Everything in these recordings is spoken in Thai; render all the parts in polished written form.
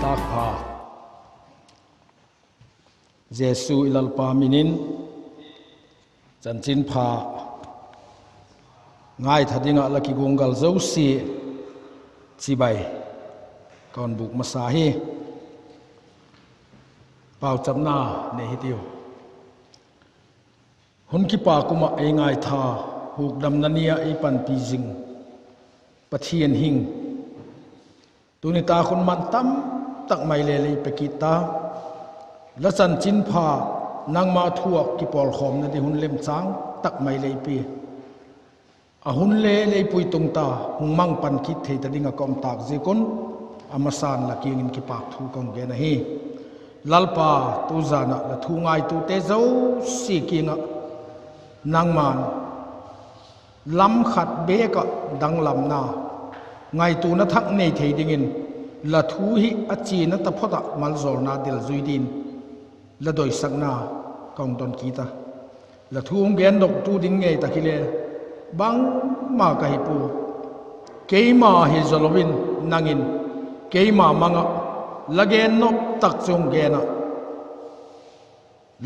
tak pha Jesu ilal pa minin chan chin pha ngai thadinga laki gongal zo si chi bai kon buk masa hi pau chapna ne hitiu hun ki pa kuma ei ngai tha huk dam nania ei pan pi jing pathian hing tuni ta khun man tam tak mai le le pekita la chan chin pha nang ma thuak ki pol khom na di hun lem chang tak mai le pi a hun le pui tung ta hung mang pan ki thei ta dinga kom tak je kon amasan la king in ki pak thu kong ge na hi lalpa tu zana la thu ngai tu te zo si kinga nang man lam khat be ka dang lam na ngai tu na thak nei thei dingin la thu hi achi na ta phota mal zor na dil zuidin la doi sakna kong don kita la thu ong gen dok tu ding ngei takile bang ma ka hi pu keima hi zolowin nangin keima manga lagen nok tak chung gena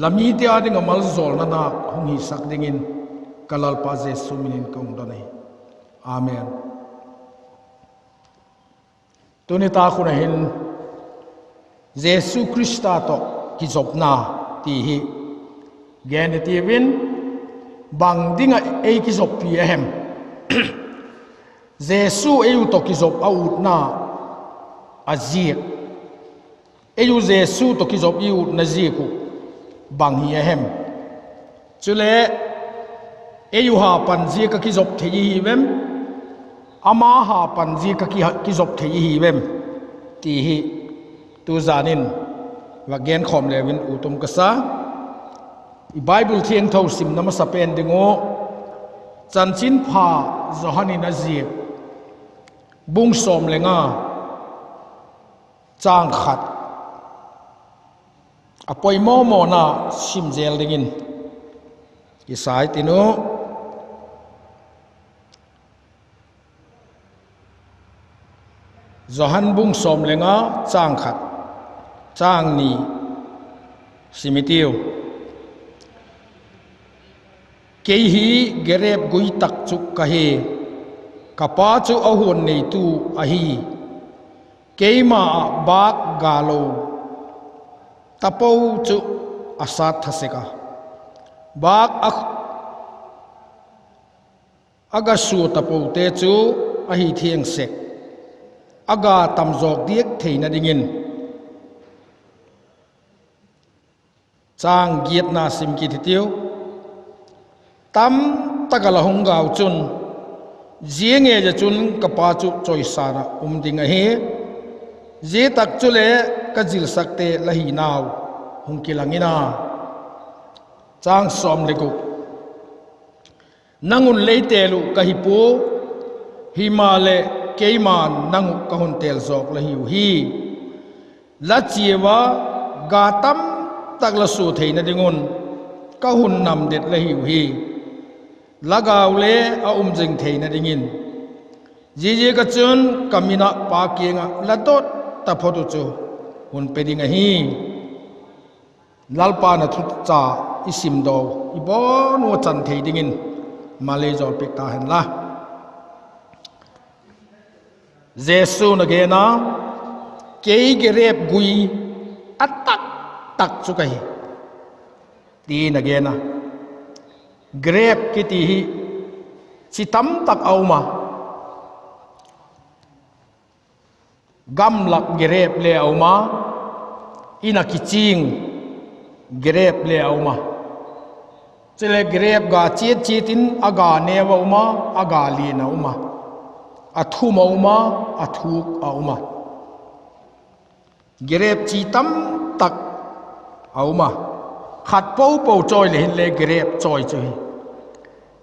lami te ading amal zol na na hung hi sak dingin kalal pa Jesu minin kong donai amen tuni ta khuna hin Jesu Krista to ki jopna ti hi gen ti win bang dinga ei ki jop pi ahem Jesu ei to ki jop out na azir eyu Jesu to ki jop yu na ziku bang hi ahem chule eyu ha panji ka ki jop thei hi wem ama ha panji ka ki jop thei hi wem ti hi tu zanin wa gen khom lewin utum ka sa i bible thiang tho sim nama sapen dingo chanchin pha zohani na zi bung som lenga chang khat apoi mo na sim zel dingin ki sai tinu zohan bung som lenga chang khat chang ni simitiu kehi gerep gui tak chuk kahe kapa chu ahun nei tu ahi keima bak galo tapau chu asat thaseka bak agasu tapau te chu ahi thieng sek aga tamjok diek theina dingin chang giat na sim ki thitiu tam takala hongau chun zienge ja chun kapa chu choi sara dinga he je tak chule kajil sakte lahi naw hungkilangina chang som legu nangun leitelu kahipu himale keiman nangu kahun tel zok lahi hi lachiwa gatam takla su theina dingun kahun nam det lahi hi lagaw le a jing theina dingin je ka chun kamina pa kenga latot ta photo chu hun pedinga hi lalpa na thu cha isim do ibon wo chan thei dingin male jol pek ta hen la Jesu na gena kei gerep gui atak tak chu kai ti na gena grep kiti hi chitam tak auma gam lak grep le auma ina kiching grep le auma chele grep ga chitin aga ne wa uma aga li na uma athu ma uma athuk auma grep chitam tak auma khat po choi le hin le grep choi choi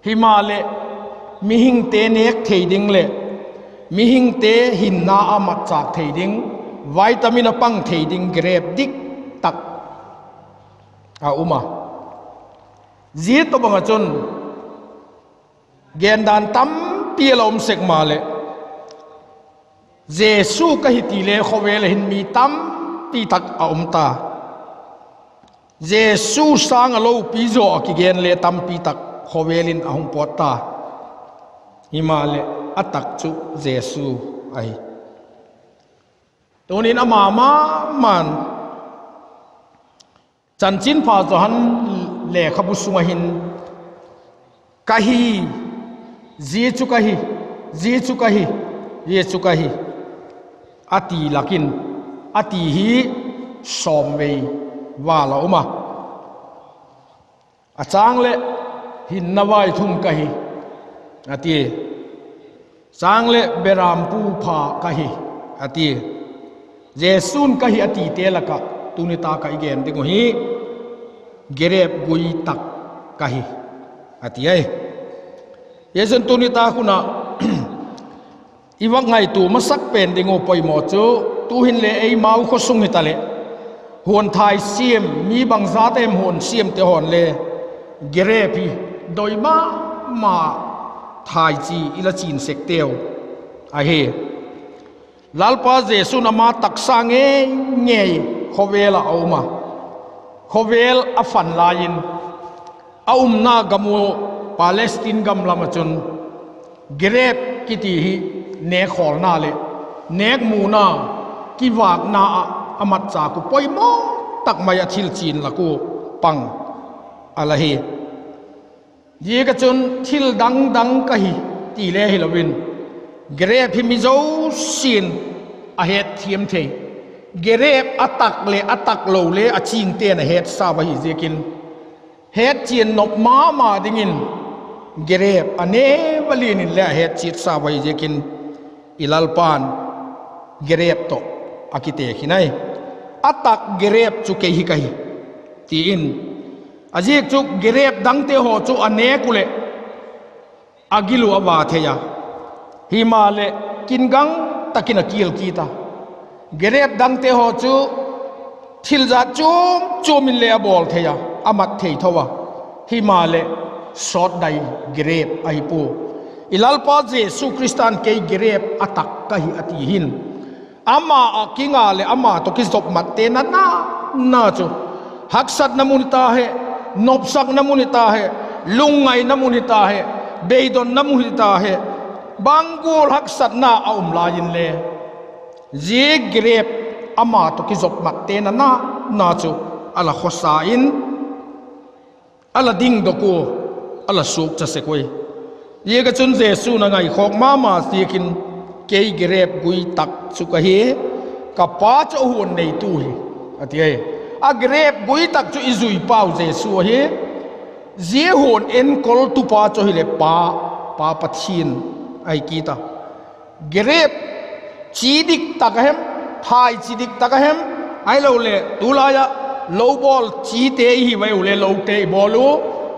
himale mihing te nek theiding le mihing te hin na amat chak theiding vitamin apang theiding grep dik tak a uma zi to banga chun gen dan tam pielom sek male เยซูก็ฮิตีเลขเวลหินมีตั้มปีตักอมตาเยซูสร้างโลกปีโจกิเกนเลตั้มปีตักขเวลินอหงปอตาฮิมาเลอัตักจุเยซูไอตัวนี้นะมามันจันจินพาจหันเลขบุสุงหินกะฮีเยซูกะฮีเยซูกะฮีเยซูกะฮีอติลักินอติฮีสอมเวว่าเราอมาอาจารย์เลหินนวายทุ่มกะฮีอติจางเลเบรามปูพากะฮีอติเยซูนกะฮีอติเตลกะตุนิตากะอีเกนติงฮีเกเรบกุยตักกะฮีอติไอเยซูนตุนิตาคุณะอีวังไงตัวมาสักเป็นดิงโอปอยหมอจูตูหินเลไอมาอุขสุงหิตาเลหวนไทยเสียมมีบางซาเต็มหวนเสียมเตหอนเลเกเรพีโดยมาไทยจีอิละจีนเสกเตียวไอเฮลลปาเจสุนามาตักสังเงยขเวลเอามาขเวลอฟันลายินเอานากมูปาเลสไตน์กำลามาจนเกเรบกิติฮีเนขอลนาเลเนกมูนากิวากนาอมัดจากุปอยโมตักมายาทิลจีนละกูปังอะไรเฮเยกจนทิลดังกะฮีตีเลฮิลวินเกเรบพิมิโจสินอาเหตุเทียมเทเกเรบอัตักโลเลอจิงเตนเหตุซาบะฮิเจกินเหตุจีนนบมาดิงินเกเรบอเนวลีนินและเหตุจิตซาบะฮิเจกินอิลัลปานเกเรบโตอากิเตขินัยอัตักเกเรบจุเกฮิกะฮิตีอินอาจิกจุเกเรบดังเตโหจุอเนกุเลอากิลูอบาเทยาฮิมาเลกินกังตักินกิลกีตาเกเรบดังเตโหจูทิลจาจูมินเลอบอลเทียอามัดเทยทว่าฮิมาเลสอดไดเกเรบไอปูอิลัลปาเจสุคริสตันเกยเกเรบอัตักกะฮิอติหินอามาอากิงาเลอามาตุกิสตบมัดเตนันนาจูฮักสัดนามุนิตาเฮนบสักนามุนิตาเฮลุงไงนามุนิตาเฮเบยดอนนามุนิตาเฮบางกูรักสัตนาอาลายินเลเจเกเรบอามาตุกิจบมัดเตนันนาจูอัลขอสาอินอัลดิ่งดกูอัลสุกจะเสกวยเยกจุนเจสูนังไงขอกมาเสียกินเกยเกเรบกุยตักสุกะเฮกับป้าจะหุ่นในตู้เฮอติเออาเกเรบกุยตักจะอิจุยป้าเจสูเฮเจหุ่นเอ็นกอลตุป้าจะเฮเลป้าปัทชินไอกีตาเกเรบชีดิกตะกะเฮมไทยชีดิกตะกะเฮมไอโลเลตุลายะโลบอลชีเตยไว้อุเลโลเตยบอลู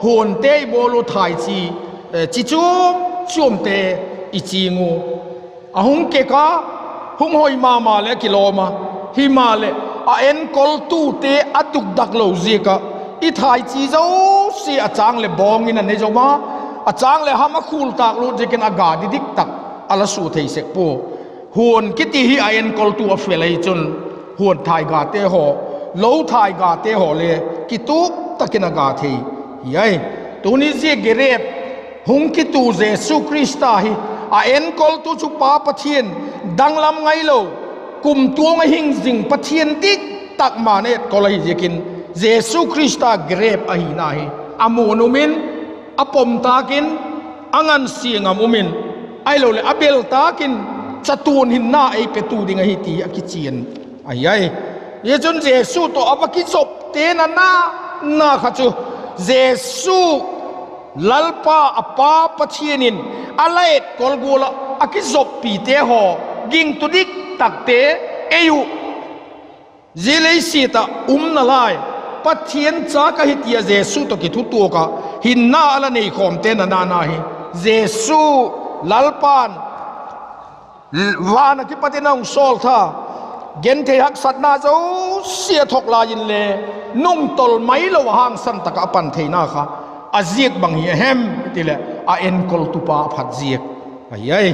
หุ่นเตยบอลูไทยชีจุ่มเตยอิจิงูอาหุงเกกาหุงหอยมาเลกิโลมาฮิมาเลอาเอ็นกอลตูเตอตุกดักโลเจกะอิไทยชีเจ้าสีอาจางเลบองอินันเนจมาอาจารย์เลยฮามาคูลตากรู้จะกินอากาศดิกตักอัลสูเทเสกปูหวนกิติฮิไอเอ็นกอลตัวเฟลจนหวนไทยกาเตหอโลไทยกาเตหอเลยกิตุตะกินอากาศเทยัยตัวนี้เจเกเรบหุงกิตูเจสุคริสตาฮิไอเอ็นกอลตัวชุปาปะเทียนดังลำไงโลกุมตัวไงหิงสิงปะเทียนดิกตักมาเนตก็เลยจะกินเจสุคริสตาเกเรบอหินาฮิอามูนุมินอปมตากินอังันเสียงอามุมินไอโลเลอเบลตากินจะตูนหินหน้าไอเปตูดิงฮิตีอกิเจียนไอ้ยัยเยจุนเจสูตัวอปกิจบเตนันนาขจูเจสูลัลปาอปาปะเทียนินอะไรกอลกูละอกิจบปีเตหอกิงตุดิกตักเตเอยุเจเลสีตานาลายปัทเทียนจากะฮิตยาเจสูตกิทุตัวกะหินนาอะไรในคอมเตนนาฮิเจสูลัลปานวานักิปตินังโซลท่าเกณฑ์เทหักสัตนาเจ้าเสียทกลายินเลนุ่งตลไม่ละวางสันตะกะปันเทนาค่ะอาเจียกบังเฮียเฮมติเลอาเอ็นกอลตุปาผัดเจียกไอ้ยัย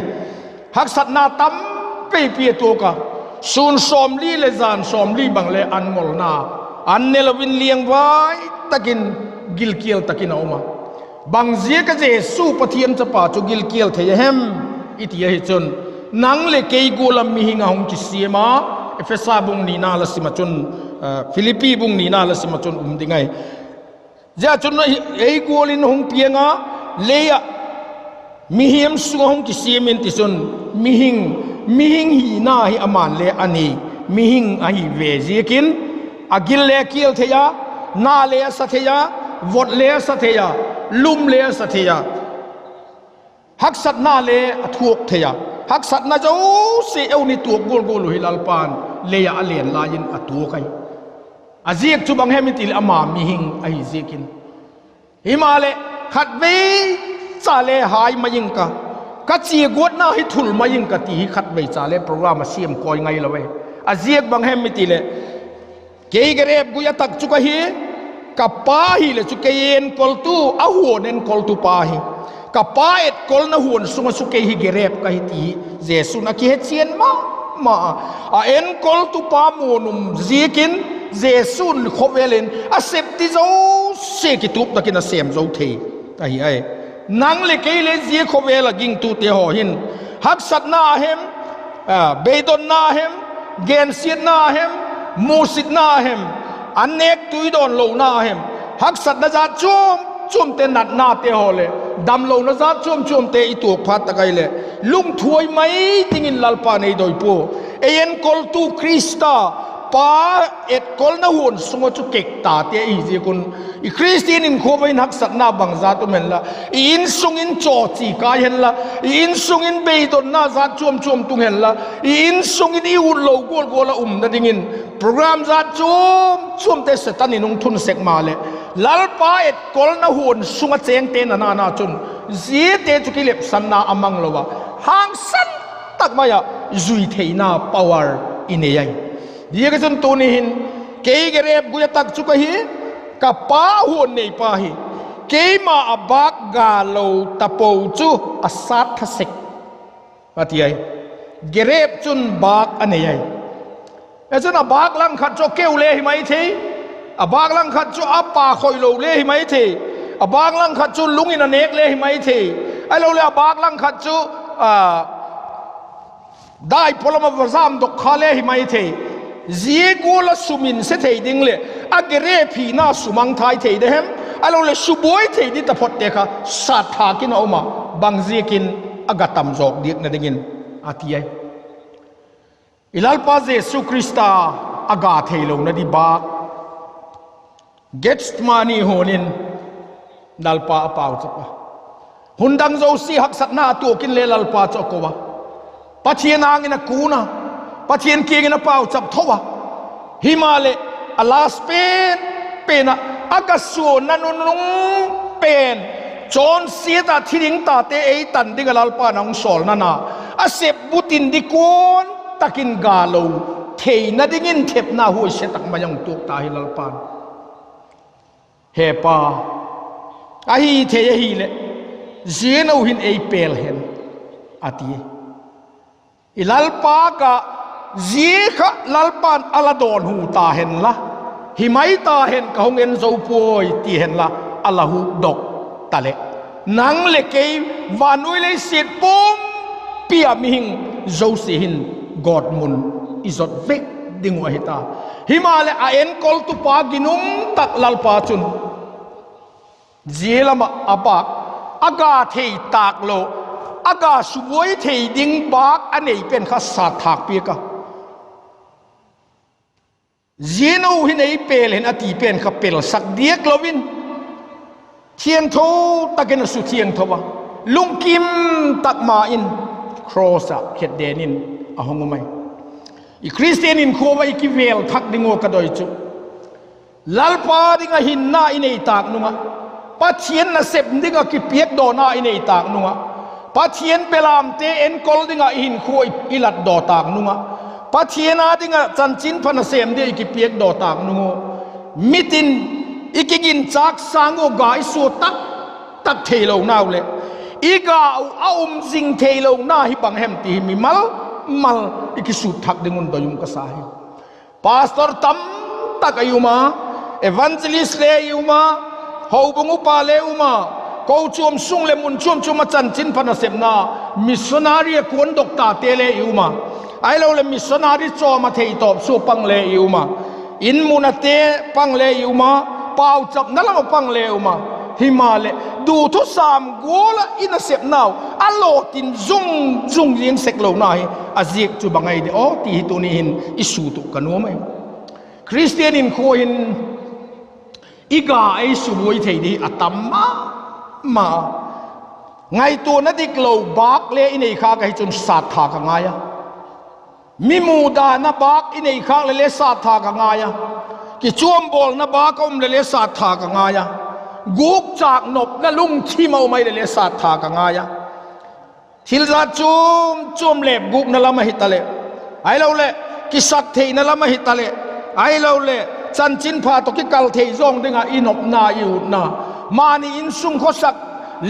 หักสัตนาตั้ม ไปเปียตัวกะซูนสอมลีเลจานสอมลีบังเลอันงอลนาอันเนลวินเลียงไว้ตะกินกิลเกียลตะกินเอามาบางเจียก็จะสู้ปะเทียนจะป่าจุกิลเกียลเทียเฮมอิทยาหิจนนังเลเกยกูลมิหิงาหงกิเสียมาเอเฟซาบุงนีนาลสิมาจนฟิลิปปีบุงนีนาลสิมาจนดิไงจะจนเอ้กูลินหงเปียงะเลียมิหิมสุงหงกิเสียมินติจนมิหิงฮีนาฮีอามานเลอันนี้มิหิงอหิเวจีกินอากิลเลเกียลเทียนาเลสัตยาวดเลสัตยาลุมเลสัตยาฮักสัตนาเลทุกเทียฮักสัตนาจะโอ้เสียวนี่ตัวกูลหิลลปานเลียอเลียนลายินอัตัวใครอาเจียกจุบังเฮมิติลอามามิหิงไอเจียกินฮิมาเลขัดเวซาเลหายมายิงกะกัจจีกวดน่าให้ทุลมายิงกะตีขัดเวซาเลโปรแกรมมาเสียมคอยไงละเวอาเจียกบังเฮมิติเลเกยกระเร็บกุยตักจุกะฮีกับป้าฮีเลจุกเย็นกอลตูอาหัวเน้นกอลตูป้าฮีกับป้าเอ็ดกอลน่ะหัวสุงสุกฮีเกเร็บกะฮีตีเจสุนักเฮเชียนมาเอ็นกอลตูป้ามูนุมจีกินเจสุนขบเวลินอาเซปติโซเสกิตุบตะกินอาเซมโซเทตาฮีไอนังเลเกยเลจีขบเวลกิงตูเตหอหินฮักสัตนาเฮมเบดอนนาเฮมเกนเซียนนาเฮมมูสิตนาเฮมอันเนกตุยดอนโลนาเฮมฮักสัตนาจัดจุ่มเตนัดนาเตหอเลดำโลนาจัดจุ่มเตอิตัวพัดตะไกเลลุงถวยไม่ติงินลัลปาในโดยปูเอ็นกอลตูคริสตาป้าเอ็ดกอลน่ะหุ่นสงจุเกกตาเตอีเจกุนอีคริสเตียนินโคไปนักสัตนาบังซาตุเมนละอินสุงินจอจีกายเห็นละอินสุงินเบยดอนนาจัดจุ่มตุงเห็นละอินสุงินอีหุ่นโลโกละนั่นดิงินโปรแกรมจัดจุ่มเตสตันนินงทุนเสกมาเลยลัลป้าเอ็ดกอลน่ะหุ่นสงเจงเตนนาจุนเจีเตจุกิเลปสันนาอมังละวะหางสันตักมายาจุยเทนาพาวเวอร์อินเอย์ดีก็จนตัวนี้หินเกยกระเร็บกุยตักจุกะฮีกับป้าหัวในป้าฮีเกยมาอักกาโลตะปูจูอาสัตทศิกว่าที่ไอ้กระเร็บจุนบักอันนี้ไอ้จนบักลังขัดโจเกลเล่หิไหมทีบักลังขัดโจอัปปาคอยโลเล่หิไหมทีบักลังขัดโจลุงอินเนกเล่หิไหมทีไอ้เราเรียกบักลังขัดโจได้พลมาประจำดอกคาเล่หิไหมทีเจียกูละสุมินเสถียดิงเลยอักเรพีน่าสุมังไทยเถียดเห็มอะไรเลยสุบวยเถียดิตาพอดเด็กค่ะสัตว์หากินเอามาบางเจียกินอากาศต่ำจอกเด็กนั่นเองอาทิตย์อิลัลปาเจสุคริสตาอากาศเทลงนั่นดีบ้าเกตส์มานีโหนินนัลปาอปาวจับวะหุ่นดังโจซีหักสัตนาตัวกินเลลัลปาจักวะปัจเจียนางอินักกูนะปัจเจียนเกียงนับเปล่าจับทว่าฮิมาเลอลาสเป็นอากาศส่วนนั้นนุ่งเป็นจอนเสียตาที่ดิ้งตาเตไอตันดิ้งลาลปานังสอลนั่นน่ะอาเสบบุตินดิโกนตะกินกาโลเทนดิ้งินเทปนาหัวเสตักมายังตุกตาฮิลาลปานเฮปาอาฮีเทยฮีเลเจนเอาหินไอเปลเห็นอาทีอิลาลปากะจีขะลัลปันอลาดอนหูตาเห็นละหิไมตาเห็นกะหงเอ็นโซปวยตีเห็นละอัลลาหูดอกตะเลนังเลเกยวานุยเลสิตปุ่มเปียมิหิงโจสิหินกอดมุนอิจดเวกดิงวะฮิตาหิมาเลอาเอ็นกอลตุปากินุมตักลัลปาจุนจีละมาอับากอากาเทตากโลอากาศสวยเทดิงบากอันนี้เป็นข้าสัตว์ถักเปียกเจนูหินไอเปลเห็นอติเป็นข้าเปลสักเดียกลวินเทียนโทตะเกนสุเทียนทว่าลุงกิมตักมาอินครอสะเขตเดนินอาหงไม่อีคริสเตียนินโคว่าอีกิเวลทักดิงโอกระโดยจุลัลปาดิงหินนาอินไอตากนุงะปัจเจียนน่ะเสพดิงะกิเปียกโดนาอินไอตากนุงะปัจเจียนเปลามเตเอ็นกอลดิงะหินโคอิลัดดอตากนุงะปัจเจียนาดิงะจันจินพันเสมเดียกิเปียกดอตากนุงะมิตินอีกกินจากสังโอกาสูตักเทโลนาวเลอีกาเอาจิงเทโลนาฮิบังเฮมตีมิมัล mal ikisut thak dingun doyum kasai pastor tam tak ayuma evangelist le ayuma hobungu pa le uma ko chum sung le mun chum chuma chan chin phana semna missionary kon dokta te le ayuma ai lo le missionary cho ma thei top su pang le ayuma in munate pang le ayuma pau chap nala pang le ayuma himale du thu sam gola ina sep now alo tin zung yeng sek lo nai azik chu bangai de o ti tu ni hin isu tu kanu mai christian in ko in iga ai su boi thei di atam ma ngai tu na dik lo bak le inei kha ka hi chun sat tha ka nga ya mi mu da na bak inei kha le sat tha ka nga ya ki chuam bol na ba kom le sat tha ka nga ya guk chak nop na lung thi mau mai le sat tha ka nga ya thil za chum lep guk na lama hitale ai lo le ki sat thei na lama hitale ai lo le chan chin pha to ki kal thei zong dinga inop na yu na mani in sung kho sak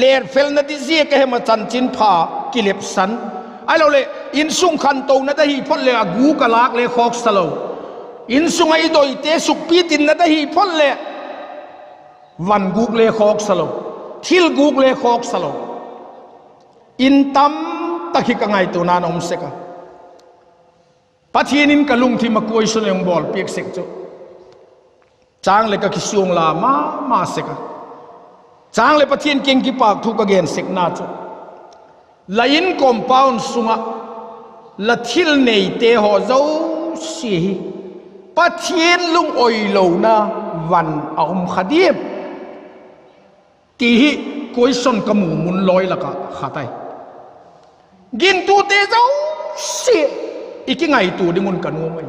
ler fel na di zie ka hema chan chin pha ki lep san ai lo le in sung khan to na da hi phol le agu ka lak le khok salo in sung ai doi te suk pi tin na da hi phol le van guk le khok salo thil guk le khok salo in tam takhi ka ngai tu na nom se ka pathin in kalung thi ma koi so leng bol pek sek chu chang le ka kisung la ma se ka chang le pathin king ki pak thu ka gen sek na chu lain compound sunga la thil nei te ho zo si pathin lung oi lo na van aum khadim ti hi koi son kamu mun loi la ka khatai gin tu te zo si iki ngai tu dingun kanu mai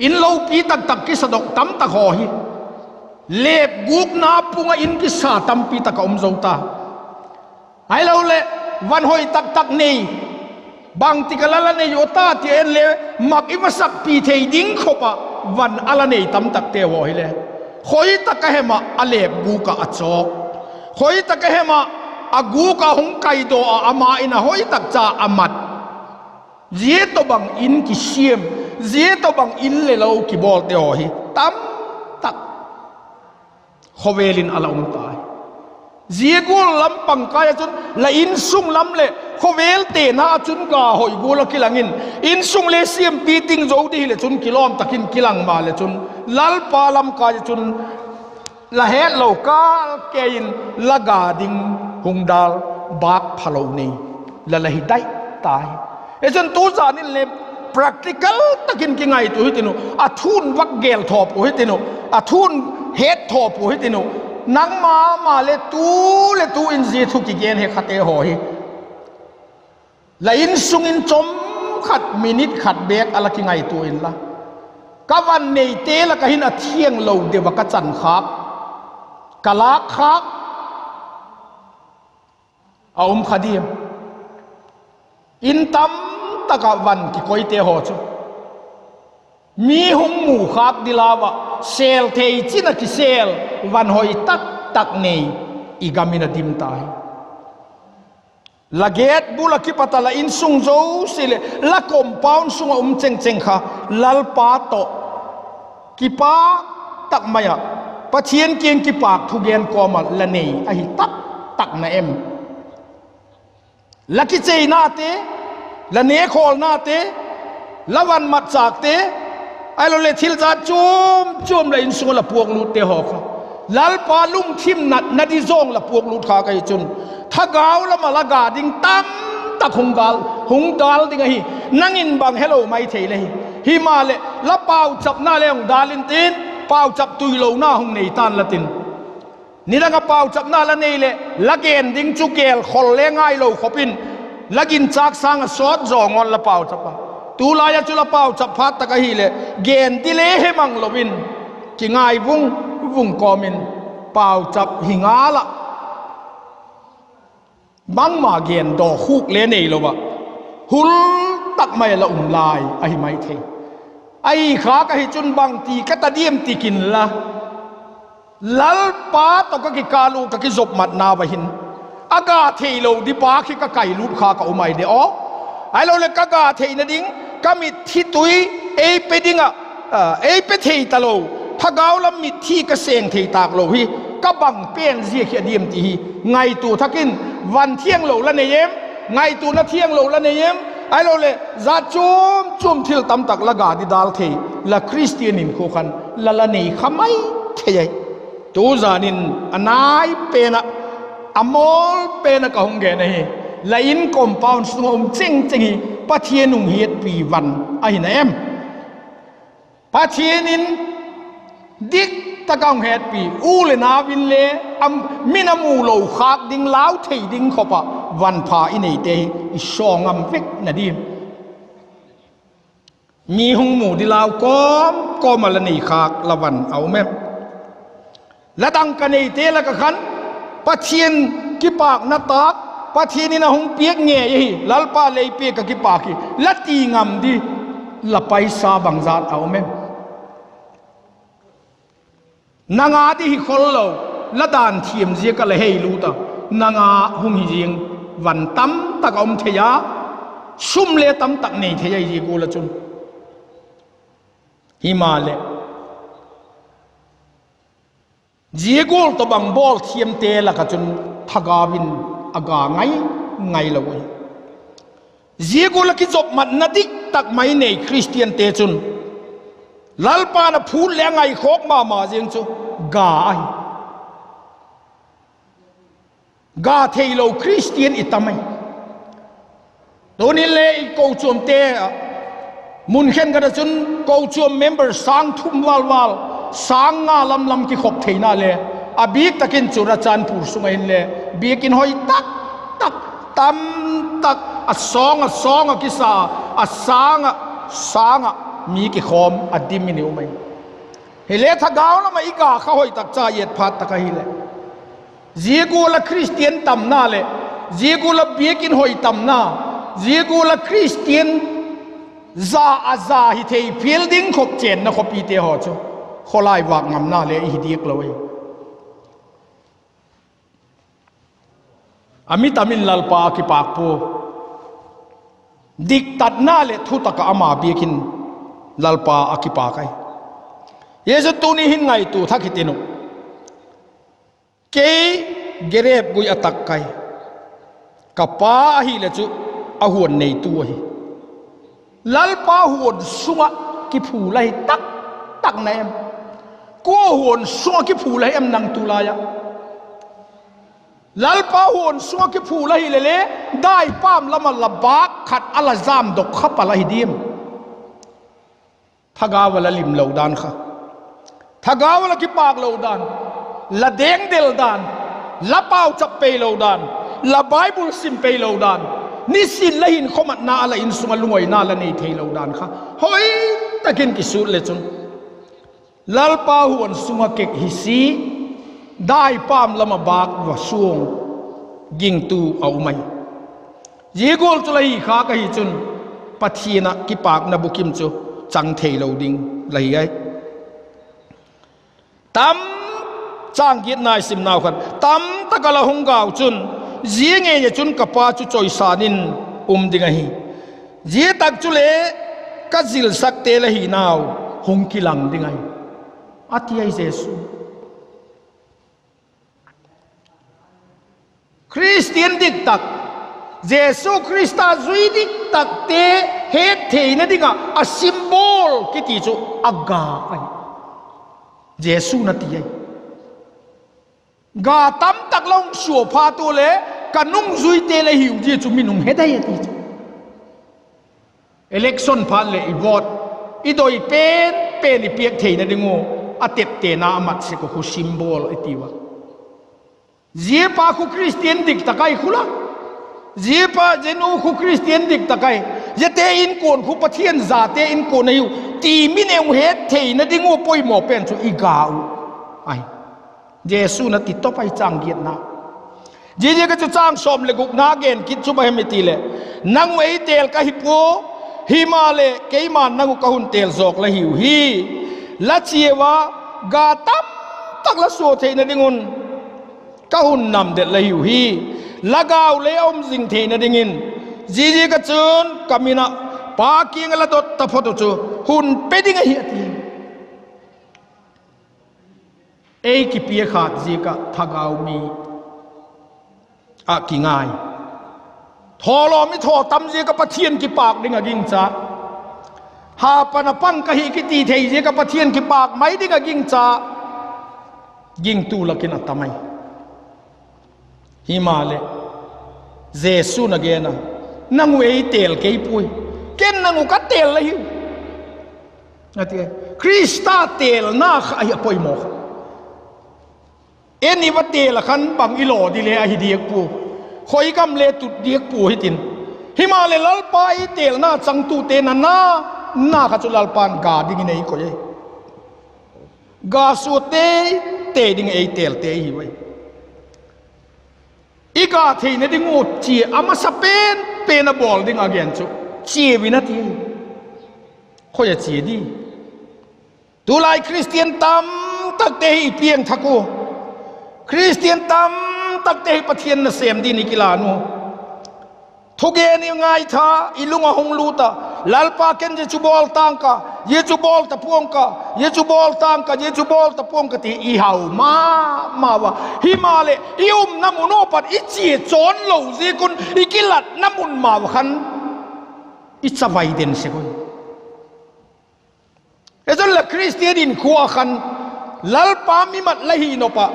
in lo pi tak tak ki sadok tam tak ho hi lep guk na punga in ki sa tam pi tak om zo ta ai lo le van hoi tak tak nei bang tikalala ne yota ti en le mak imasak pi thei ding khopa van ala nei tam tak te ho hi le khoi tak ka hema alep gu ka achok khoi tak ka hema agu ka hung kai do ama ina hoi tak cha amat zie to bang in ki siem zie to bang in le lo ki bol te ho hi tam tak khovelin ala tai zie gul lam pang kaya chun la in sung lam le khovel te na chun ga hoi gul kilangin in sung le siem pi ting zo di le chun kilom takin kilang ma le chun lal pa lam kaya chun la he lo ka ke in la ga ding hung dal bak phalo ni la la hi dai tai echen tu zanin le practical takin ki ngai tu hitinu athun wak gel thop o hitinu athun het thop o hitinu nang ma le tu in ji thu ki gen he khate ho hi la in sung in chom khat minute khat bek ala ki ngai tu in la ka van nei te la ka hin a thieng lo de wa ka chan khak kala khak aum khadim in tam taka van ki koi te ho chu mi hung mu khak dilawa sel thei china ki sel van hoi tak nei igamina dim tai laget bula ki patala in sung zo sile la compound sunga cheng kha lal pa to ki pa tak maya pathian kieng ki pak thu gen komal la nei a hi tak na em laki chei na te la ne khol na te lawan mat chak te ai lo le thil za chum la in sung la puak lu te ho kha lal pa lung thim na di zong la puak lu kha kai chun thagaw la mala ga ding tam ta hung dal ding hi nangin bang hello mai thei le hi ma le la pau chap na le hung dalin tin pau chap tui lo na hung nei tan la tin ni la nga pau chap na la nei le la gen ding chu kel khol le ngai lo khopin lagin chak sang sot zong on la pau chapa tu la ya chu la pau chap phat ta ka hi le gen ti le he mang lovin ki ngai vung komin pau chap hinga la bang ma gen do khuk le nei lo ba hul tak mai la lai ai mai the ai kha ka hi chun bang ti ka ta diem ti kin la lal pa to ka ki kalu ka ki zop mat na ba hin aga thei lo di pa khi ka kai lut kha ka umai de o ไอ้เราเลยกะกาเทนดิ้งก็มีที่ตุยเอไปดิ้งเอไปเทตะโลถ้าเกาละมีที่กระเซงเทตากโลฮีก็บังเปี้ยนเสียเขียดีมตีไงตัวทักินวันเที่ยงโลละเนยมไงตัวละเที่ยงโลละเนยมไอ้เราเลยจะจุ่มทิลตำตักละกาดิดาลเทละคริสเตียนินโคขันละเนยขมายเทยตัวจานินอนายเป็นอมอลเป็นกะหงเกนเฮละอินคอมพาวน์สงมจริงจริงปะเทียนุงเฮ็ดปีวันไอ้เนมปะเทียนินดิกตะกองเฮ็ดปีอูเลนาวินเลมินามูโลขากดิ้งลาวเทดิ้งขบะวันพาอินเตอิชองอัมฟิกนาดีมีหงหมูดิลาวก็มาละนี่ขากละวันเอาแม่และดังกันเตละกะขันปะเทียนกิปากนาตากปะเทียนนี่นะหงเปียกเงี้ยลัลปาเลยเปียกกิปากีละตีงามดีละไปซาบังซาดเอาแม่นางาที่ฮิคอลโลละดานเทียมเสียก็เลยให้รู้ตานางาหงหิงวันตั้มตักอมเทียซุ่มเลตั้มตักนี่เทียยีกูละจุนฮิมาเลจีกูลตบังบอลเทียมเตละกะจุนทักาวินอากาไงละเว้ยจีกูลกิจบมันนาดิตักไม่ในคริสเตียนเตจุนลัลปานะพูดแล้วไงโคกมาเจียงจูกาเทโลคริสเตียนอิตามัยตัวนี้เลยกูจวมเตะมุนเข็นกันจนกูจวมเมมเบอร์สังทุ่มวาลสังงาลำกิขบเทน่าเลยบีกตะกินจุระจันผู้สุงเห็นเลยบีกินหอยตักตัสองกิสาสังมีกี่คอมอดีมินิวไหมเฮเลถ้าก้าวแล้วมาอีกาเขาหอยตักจ่าเย็ดพัดตะกี้เลยจีกูละคริสเตียนต่ำหน้าเลยจีกูละเบียกินหอยต่ำหน้าจีกูละคริสเตียนซาฮิเทยฟิลดิ้งขบเจนนะขบปีเตหอจูขลายวางงำหน้าเลยอีดีกเลยอามิตามินลัลปากิปากปูดิกตัดหน้าเลยทุตกะอามาเบียกินลัลปาอากิปาไกเยซูตูนี่หินไงตูทักหิตินุเกย์เกเรบกุยอตักไกกับป้าฮิเลจูอาหวนในตัวฮิลัลปาหวนสุงะกิผูไลตักในเอ็มกูหวนสุงะกิผูไลเอ็มนังตุลายะลัลปาหวนสุงะกิผูไลเลได้ป้ามละมันละบากขัดอัลซามดกขับอะไรดีมถ้ากาวละลิมเหลาดานค่ะถ้ากาวละกิปากเหลาดานละเด้งเดลดานละเป้าจับเปเหลาดานละไบเบิลซิมเปเหลาดานนี่สินละหินขมัดนาละอินสุงลุยนาละนี่เทเหลาดานค่ะเฮ้ยตะกินกิสุเลจุนลัลปาหวนสุงเกกฮิซีได้ป้ามละมาบากวะสวงยิงตูเอาไหมยีกอลจุลัยข้ากะฮิจุนปะทีนะกิปากนะบุกิมจูจังเทเหลาดิงเลยไงตั้มจางกินนายสิมนาวกันตั้มตะกะละหงกาวจุนจีเงี้ยจุนกับป้าจุจอยสานินดิงฮีจีตักจุเลกัจิลสักเตลฮีนาวหงกิลังดิงไงอาทิยเยซูคริสเตียนดิกตักเยซูคริสต์จุยดิกตักเตเฮดเทนดิงะa symbol กิติจูอากาไอเยซูนัติยัยกาตั้มตักลงชัวพาตัวเลกันนุ่งจุยเตเลหิวจีจุมินุงเฮดายติจูelection พาเลอีวอดอีโดยเป็นอีเปียกเทนดิงโออาเตปเตนาอามัดเสกคุ symbol ไอติวะเจียปาคุคริสเตียนดิกตะไกคุละเจียปาเจนูคุคริสเตียนดิกตะไกเจเตอินโกนคุปะเทียนซาเตอินโกนอายุตีมิเนงเฮดเทนดิงโอป่วยหมอเป็นจุอีกาวไอเยซูนัติดต่อไปจางเกียรตินะเจก็จะจางสมเลกุกนาเกนคิดชุบให้ไม่ตีเลยนังไว้เตลกะฮิปโกฮิมาเลเกยมันนังกะหุนเตลซอกละหิวฮีละเจียวากาตัมตักละโซเทนดิงุนกะหุนนำเด็ดละหิวฮีละกาวเลอมสิงเทนดิงิน จีก็จนกามินะปากิงละดตะพอตุจูหุ่นเป็ดงเฮียตีกิเปียขาดจีก็ทักเอามีกิงไงทอลอมิทอตำจีก็ปะเทียนกิปากดิ้งกิงจ้าหาปนปังกะฮิกิตีเทจีก็ปะเทียนกิปากไม่ดิ้งกิงจ้ายิงตูละกินอัตไมฮิมาเลเจสุนเกนะนังเวเตลเกยปุยเกนนังอุกัดเตลเลยฮิวนั่นเองคริสต์เตลน่าขายปอยโมกนี่ว่าเตลขันบังอิโลดิเลอหิดียกปูคอยกำเลตุดียกปูให้ตินฮิมาเลลัลปายเตลน่าจังตูเตนันน่าขจุลัลปานกาดิ่งในก็ยัยกาสุเตดิ่งเตลเตหิไว้อีกาที่ในดิ่งงูจีอามาสเปนเป็นบอลดิ่งอาเกนจูจีวินาทีเขาจะจีดีตุลายคริสเตียนตามตักเตยเพียงทักูคริสเตียนตามตักเตยปะเทียนนเสมดีนิกิลานูทุกเย็นยังไงท่าอิลุงหงลูตาลัลปาเกนเยจูบอลตังกะเยจูบอลตะพวงกะเยจูบอลตังกะเยจูบอลตะพวงกะที่อีหาวมาวะฮิมาเลอิอุมน้ำมุนอปัดอิจีจอนเหลาเจกุนอิกิลัดน้ำมุนมาวะขันอิจาไวเดนเสกุนเอจนละคริสเตียนินขัวขันลัลปามิมัดละฮีโนปะ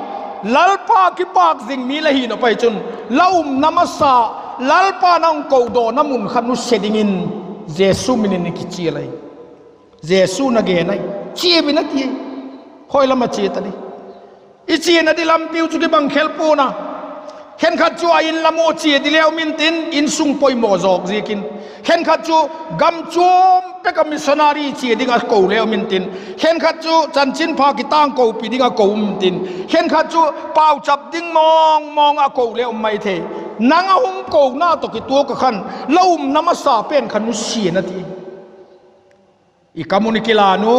ลัลปาคิปากซิงมีละฮีโนไปจนลาอุมนามัสซาลัลปานังโกโดน้ำมุนขันุเสดิงินเจสุมินิกิจีอะไรเจสุนักเกนัยจีบินักยี่คอยละมาจีตันดิอิจีนัดดิลำติวจุกิบังเคลปูนะเห็นขัดจูอินละโมจีดิเลวมินตินอินซุงปอยโมจอกจีกินเห็นขัดจูกัมจูมเป็กมิสนารีจีดิงาโกเลวมินตินเห็นขัดจูจันจินพากิตังโกปีดิงาโกมินตินเห็นขัดจูเป่าจับดิ้งมองอาโกเลวไม่เทนังอาหงโกหน้าตกิตัวกขันเล่าน้ำมาสาเป็นขันุสีนาทีอีกามุนิกิลานู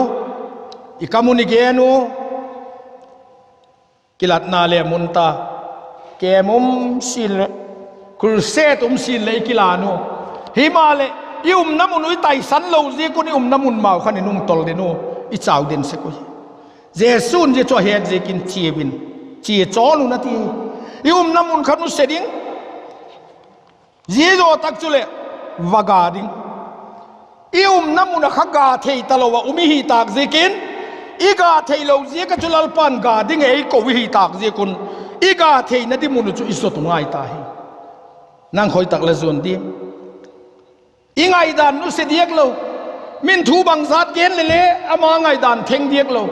อีกามุนิเกนูกิลัดนาเลมุนตาเกมุมสินครูเซตุมสินเลยกิลานูฮิมาเลยุมน้ำมุนุยไตสันเลวเจกุนิน้ำมุนมาขันนุ่งตอลเดนูอิจาวเดนเสกุยเจสุนเจจ่อเฮดเจกินเจียบินเจียจอนุนาทียุมน้ำมุนขันุเสดิงये जो तक चले वगारिंग इउम नमुना खगा थे तलवा उमी ही ताक जेकिन इगा थे लो जे का चुलल पान गादिंग ए को वी ही ताक जे कुन इगा थे नदी मुनु चु इसो तुंगाई ता है नंग होई तक ले जोन दी इंगाई दान नु से दियक लो मिन थू बंगजात गेन ले अमांगाई दान थेंग दियक लो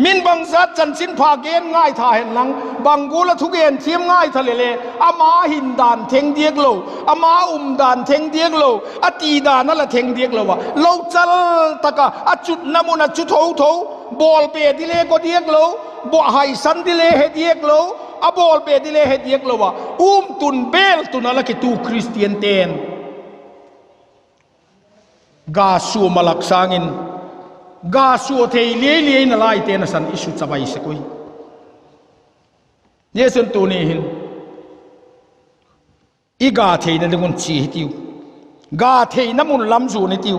มินบังซัดจันสินพาเกนง่ายท่าเห็นหลังบังกูละทุกเอ็นเทียมง่ายทะเลเลอามาหินดานเทงเดียกโลอามาดานเทงเดียกโลอตีดานนั่นละเทงเดียกโลวะโลจัลตะกะอจุดน้ำมุนอจุดโถบอลเปดิเลก็เดียกโลบ่ไฮสันดิเลเฮเดียกโลอบอลเปดิเลเฮเดียกโลวะตุนเบลตุนอะไรกิตูคริสเตียนเตนกาสูมาลักสางินกาสัวเทเลียนลายเตนสันอิสุจะไปสักวันเยสุนตัวนี้หินอีกาเทนั่นดึงมันชี้ติวกาเทนั่นมันล้ำสู่ในติว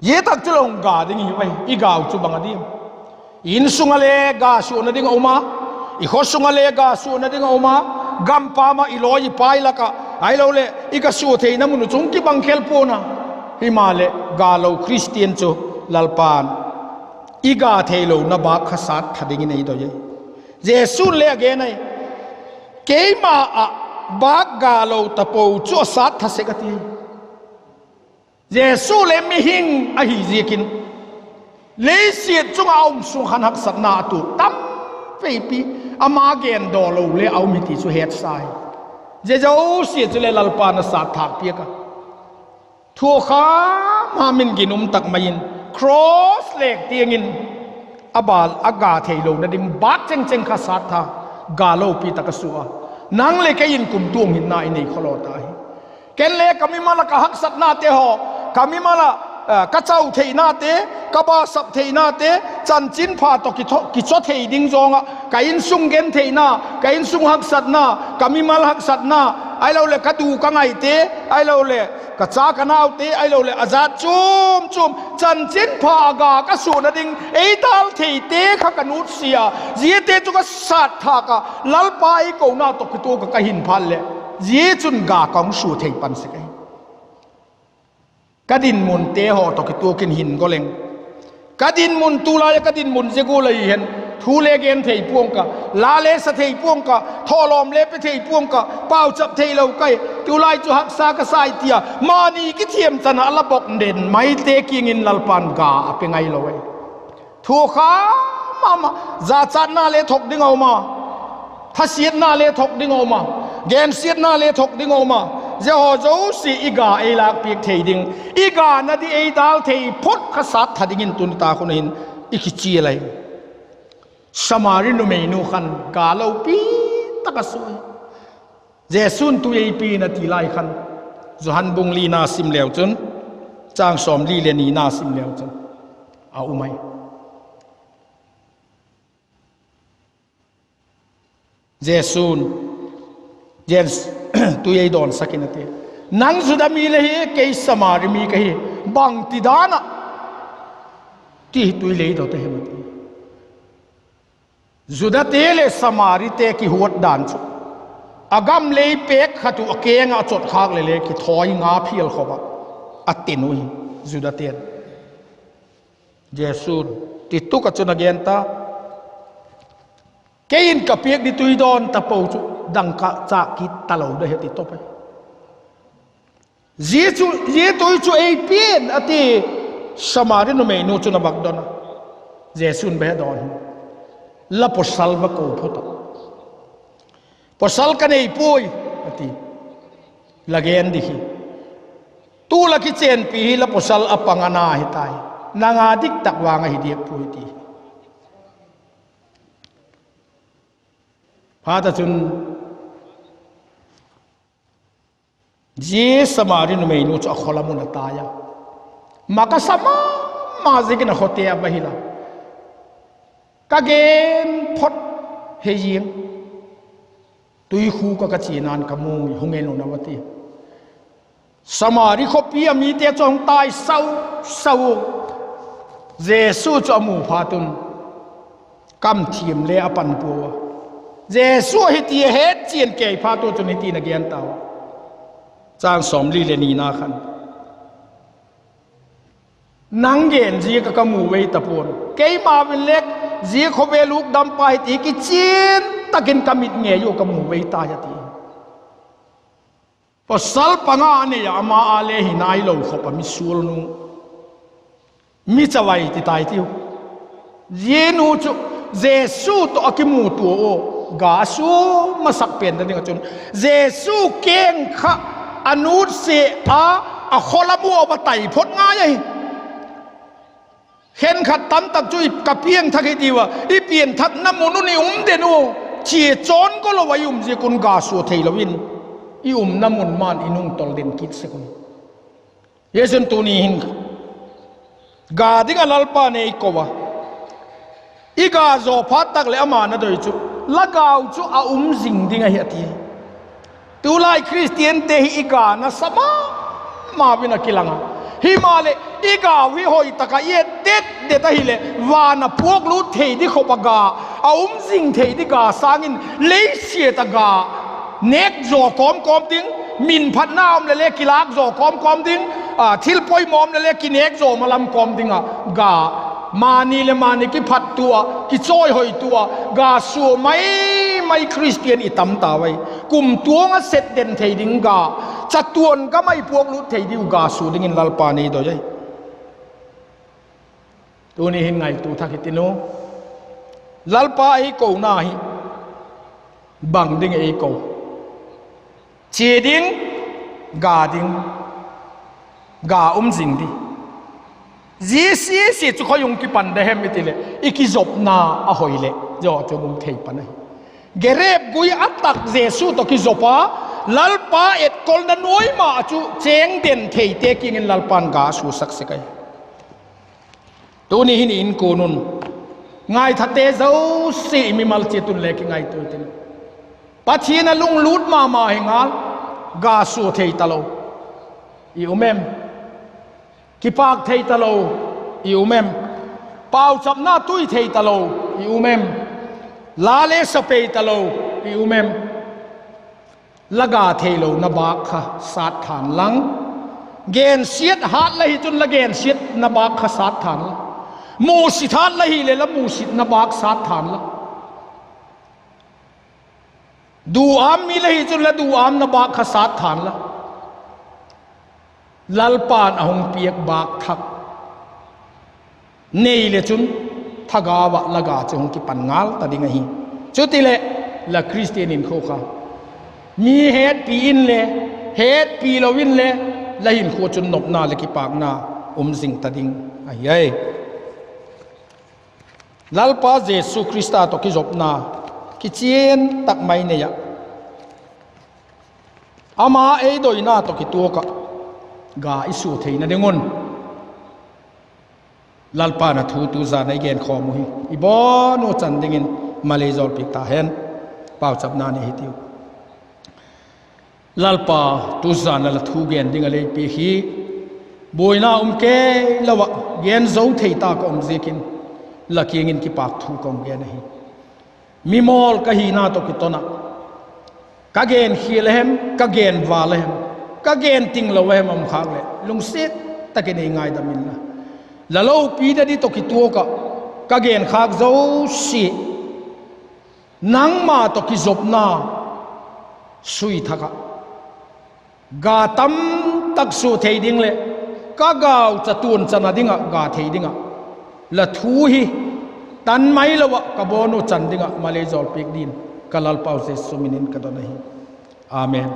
เยตักจะลงกาดึงอยู่ไปอีกาอุจบังอดีมอินสุงเลกาสัวนั่นดึงออกมาอีขอสุงเลกาสัวนั่นดึงออกมากัมปามาอีลอยไปละกะไอเราเลยอีกาสัวเทนั่นมันจงกิบังเคลปูนะฮิมาเลกาโลคริสเตียนจูลัลปานอีกาเทโลนบักขสัตทัดยินในตัวยัยเจสุนเลเกนัยเกมาอะบักกาโลตะปูจูสัตทัศกติเจสุเลมิหิงอหิเจกินเลเสียจงเอาสุขันหักสัตนาตุตั้มเฟปีอามาเกนดอโลเลเอามิติสุเฮดไซเจจะเอาเสียจุเลลัลปานสัตถักเปียกทัวข้ามามินกินุมตักมายินครอสเล็กเตียงินอบาลอากาเทโลนัดิมบักเจงเจงข้าสัตถากาโลปีตะกสัวนังเล็กยินกุมตวงหินนาอินีขลอตายเกลเล็กกามิมาละกะฮักสัตนาเตหอกามิมาละกะเจ้าเทนาเตกะบาสับเทนาเตจันจินพาตกิจเทดิงจงกะอินซุงเกนเทนากะอินซุงฮักสัตนากามิมาละฮักสัตนา ai lo le ka du ka ngai te ai lo le ka cha ka nau te ai lo le azat chum chum chan chin pha ga ka su na ding ei dal thei te kha ka nut sia ji te chu ka sat tha ka lal pai ko na to ki to ka hin phal le ji chun ga kong su thei pan se kai ka din mun te ho to ki to kin hin go leng ka din mun tu la ka din mun je go lai hen thu le gen thei puang ka la le sa thei puang ka tho lom le pe thei puang ka pau chap thei lo kai tu lai chu hak sa ka sai tia ma ni ki thiam chana la bok den mai te king in lal pan ga ape ngai lo ai thu kha mama za chat na le thok ding au ma tha siat na le thok ding au ma gen siat na le thok ding au ma je ho zo si iga e lak pik thei ding iga na di e dal thei phot kha sat thading in tun ta khun in ikichi lai samari nu mei nu khan ka lo pi takasoi jesun tu ei pi na ti lai khan johan bung li na sim leo chun chang som li le ni na sim leo chun a umai jesun jens tu ei don sakinate nang sudami le hi ke samari mi ke hi bang ti dana ti tu le do te hemati zuda tele samari te ki huat dan chu agam le pek khatu akenga chot khak le le ki thoi nga phial khoba atinui zuda ten jesun ti tu ka chuna genta kein ka pek di tuidon ta po chu dang ka cha ki talo de heti topai je tu chu ei pin ati samari no me no chu na bakdona jesun be don la posal ba ko phota posal ka nei pui ati lagen dikhi tu la ki chen pi la posal apangana hi tai nanga dik tak wanga hi diak pui ti phata chun je samari no me no chu kholamun ta ya maka sama ma zigna khote abahila kagen phot hejing tui khu ka chinan kamu hungen no nawati samari khopi ami te chong tai sau jesu chamu phatun kam thiem le apan puwa jesu hiti het chien ke phatu chuni ti na gian taw chang som li le ni na khan nangen ji ka kamu wei tapon kei ma bin lek ji khobe luk dam pai ti ki chin takin kamit nge yo kamu wei ta ya ti pasal panga ne ya ma ale hinai lo khopa mi sul nu mi chawai ti tai ti ji nu chu jesu to akimu tu o ga su masak pen da ni chun jesu keng kha anut se a kholamu ba tai phot nga ye khen khát tắm tập chui cà pieng thắc cái điều ý biển thắc năm môn này đến ô chỉ trốn có lo vậy gì con gà sủa thầy lo win ý năm môn man ý nung tol đến kít se con yesun tu ni hin gà đi cái lalpa này có wa ý gà zo phát tắc lẽ mà nó đợi chú lá gạo chú ding đi ngay hiện ti tu lai Christian te ý gà nó sama mà bên kilang himale iga wi hoi taka ye det ta hile wana puak lu thei di khopaga jing thei di ga sangin le sia ta ga nek zo kom ting min phat naom le kilak zo kom ting thil poi mom le kinek zo malam kom ting ga mani le mani ki phat tua ki choi hoi tua ga su mai Christian itam ta wai kum tuanga set den thei ding ga chatuan ka mai puak lu thei diu ga su ding in lalpa ni do jai tu ni hin ngai tu thakitino lalpa hi ko na hi bang ding ei ko che ding ga jing di si chu khoyung ki pan de hem itile ikizop na a hoile jo chu bum thei panai gerep gui atak jesu to ki zopa lalpa et kol na noi ma chu cheng den thei te king in lalpan ga su sak sikai tu ni hin in ko nun ngai thate zo si mi mal che tun le ki ngai tu tin pathina lung lut ma hingal ga su thei talo i umem ki pak thei talo i umem pau chap na tui thei talo i umem la le sa pe talo i umem laga thei lo na ba kha sat than lang gen siat hat la hi chun la gen siat na ba kha sat than la mu si than la hi le la mu sit na ba sat than la du am mi la hi chun la du am na ba kha sat than la lalpan ahong piak bak thak nei le chun thagawa laga chung ki pangal ta dinga hi chutile la christian in kho kha mi het pi in le het pi lovin le la hin kho chun nop na le ki pak na sing ta ding ai ai lalpa jesu krista to ki jop na ki chen tak mai ne ya ama ei doi na to ki tu ka ga isu theina dengon lalpa na thu tu za nei gen kho mu hi ibo no chan dingin malezol pik ta hen pau chap na ne hi tiu lalpa tu za na la thu gen ding ale pi hi boina ke lawa gen zo thei ta ko zekin la kingin ki pak thu kom gen hi mi mol ka hi na to ki tona ka gen hi lehem ka gen wa lehem ka gen ting lo we mam khang le lung set takin ngai da min la lo pi da di to ki tu ka gen khak zo si nang ma to ki zop na sui thaka ga tam tak su thei ding le ka gaw chatun chana dinga ga thei dinga la thu hi tan mai lawa ka bono chan dinga malezol pek din kalal pause suminin ka do nahi amen